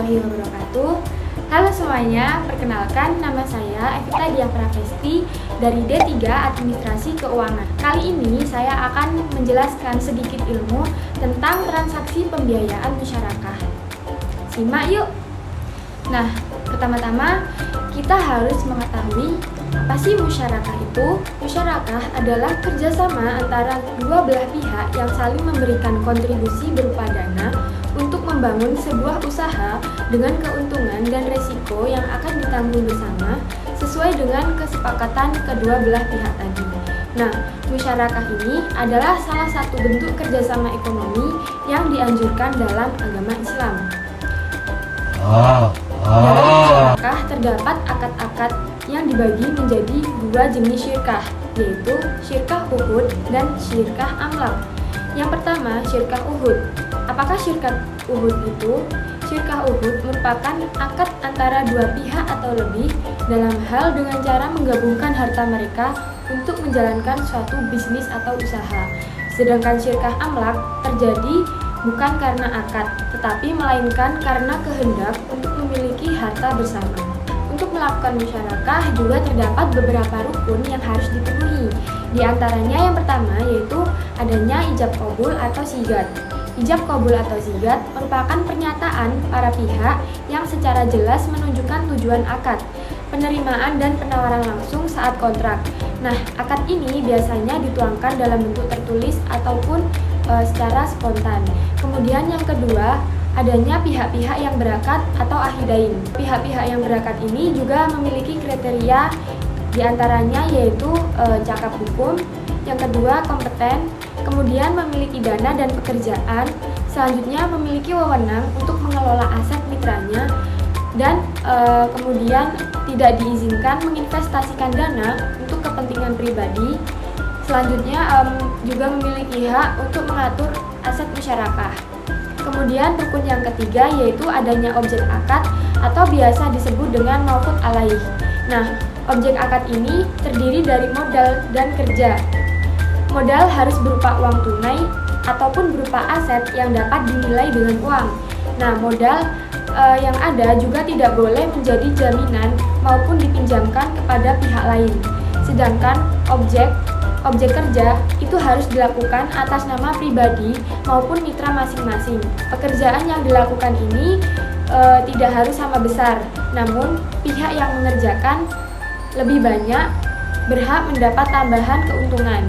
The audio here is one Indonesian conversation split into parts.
warahmatullahi wabarakatuh. Halo semuanya, perkenalkan nama saya Evita Diah Pravesti dari D3 Administrasi Keuangan. Kali ini saya akan menjelaskan sedikit ilmu tentang transaksi pembiayaan musyarakah. Simak yuk! Nah, pertama-tama kita harus mengetahui apa sih musyarakah itu? Musyarakah adalah kerjasama antara dua belah pihak yang saling memberikan kontribusi berupa dana untuk membangun sebuah usaha dengan keuntungan dan resiko yang akan ditanggung bersama sesuai dengan kesepakatan kedua belah pihak tadi. Nah, musyarakah ini adalah salah satu bentuk kerjasama ekonomi yang dianjurkan dalam agama Islam. Dalam musyarakah terdapat akad-akad yang dibagi menjadi dua jenis syirkah, yaitu syirkah uhud dan syirkah amlak. Yang pertama, syirkah uhud. Apakah syirkah uhud itu? Syirkah uhud merupakan akad antara dua pihak atau lebih dalam hal dengan cara menggabungkan harta mereka untuk menjalankan suatu bisnis atau usaha. Sedangkan syirkah amlak terjadi bukan karena akad, tetapi melainkan karena kehendak untuk memiliki harta bersama. Untuk melakukan musyarakah juga terdapat beberapa rukun yang harus dipenuhi. Di antaranya yang pertama yaitu adanya ijab qabul atau sigat. Ijab qabul atau sigat merupakan pernyataan para pihak yang secara jelas menunjukkan tujuan akad, penerimaan dan penawaran langsung saat kontrak. Nah, akad ini biasanya dituangkan dalam bentuk tertulis ataupun secara spontan. Kemudian yang kedua, adanya pihak-pihak yang berakat atau ahidain. Pihak-pihak yang berakat ini juga memiliki kriteria diantaranya yaitu cakap hukum, yang kedua kompeten, kemudian memiliki dana dan pekerjaan, selanjutnya memiliki wewenang untuk mengelola aset mitranya, dan kemudian tidak diizinkan menginvestasikan dana untuk kepentingan pribadi. Selanjutnya juga memiliki hak untuk mengatur aset musyarakah. Kemudian rukun yang ketiga yaitu adanya objek akad atau biasa disebut dengan mauqut alaih. Nah, objek akad ini terdiri dari modal dan kerja. Modal harus berupa uang tunai ataupun berupa aset yang dapat dinilai dengan uang. Nah, modal yang ada juga tidak boleh menjadi jaminan maupun dipinjamkan kepada pihak lain. Sedangkan objek kerja itu harus dilakukan atas nama pribadi maupun mitra masing-masing. Pekerjaan yang dilakukan ini tidak harus sama besar, namun pihak yang mengerjakan lebih banyak berhak mendapat tambahan keuntungan.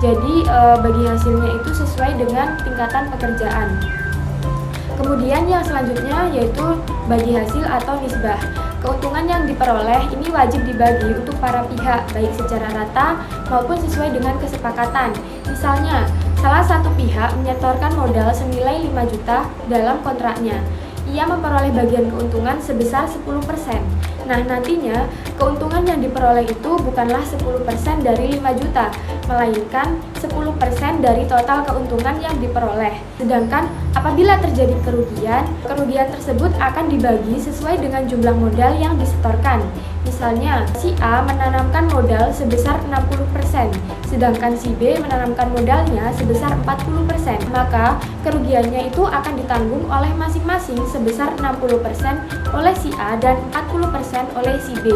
Jadi bagi hasilnya itu sesuai dengan tingkatan pekerjaan. Kemudian yang selanjutnya yaitu bagi hasil atau nisbah. Keuntungan yang diperoleh ini wajib dibagi untuk para pihak baik secara rata maupun sesuai dengan kesepakatan. Misalnya, salah satu pihak menyetorkan modal senilai 5 juta dalam kontraknya. Ia memperoleh bagian keuntungan sebesar 10%. Nah, nantinya keuntungan yang diperoleh itu bukanlah 10% dari 5 juta, melainkan 10% dari total keuntungan yang diperoleh. Sedangkan apabila terjadi kerugian tersebut akan dibagi sesuai dengan jumlah modal yang disetorkan. Misalnya, si A menanamkan modal sebesar 60%, sedangkan si B menanamkan modalnya sebesar 40%. Maka kerugiannya itu akan ditanggung oleh masing-masing sebesar 60% oleh si A dan 40% oleh si B.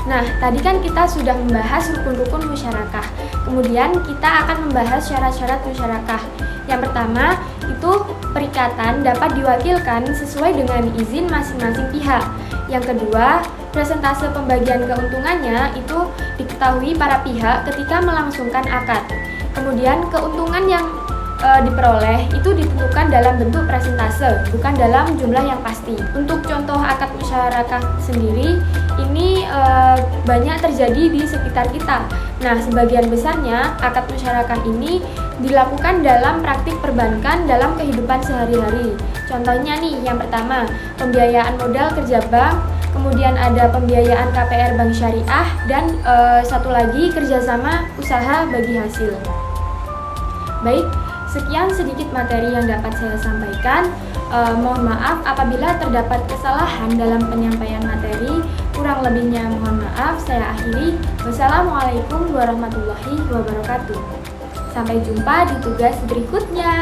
Nah, tadi kan kita sudah membahas rukun-rukun musyarakah. Kemudian kita akan membahas syarat-syarat musyarakah. Yang pertama, itu perikatan dapat diwakilkan sesuai dengan izin masing-masing pihak. Yang kedua, presentase pembagian keuntungannya itu diketahui para pihak ketika melangsungkan akad. Kemudian keuntungan yang diperoleh itu ditentukan dalam bentuk presentase, bukan dalam jumlah yang pasti. Untuk contoh akad musyarakah sendiri, ini banyak terjadi di sekitar kita. Nah, sebagian besarnya akad musyarakah ini dilakukan dalam praktik perbankan dalam kehidupan sehari-hari. Contohnya nih, yang pertama, pembiayaan modal kerja bank, kemudian ada pembiayaan KPR Bank Syariah, dan satu lagi kerjasama usaha bagi hasil. Baik, sekian sedikit materi yang dapat saya sampaikan. Mohon maaf apabila terdapat kesalahan dalam penyampaian materi. Kurang lebihnya mohon maaf. Saya akhiri. Wassalamualaikum warahmatullahi wabarakatuh. Sampai jumpa di tugas berikutnya.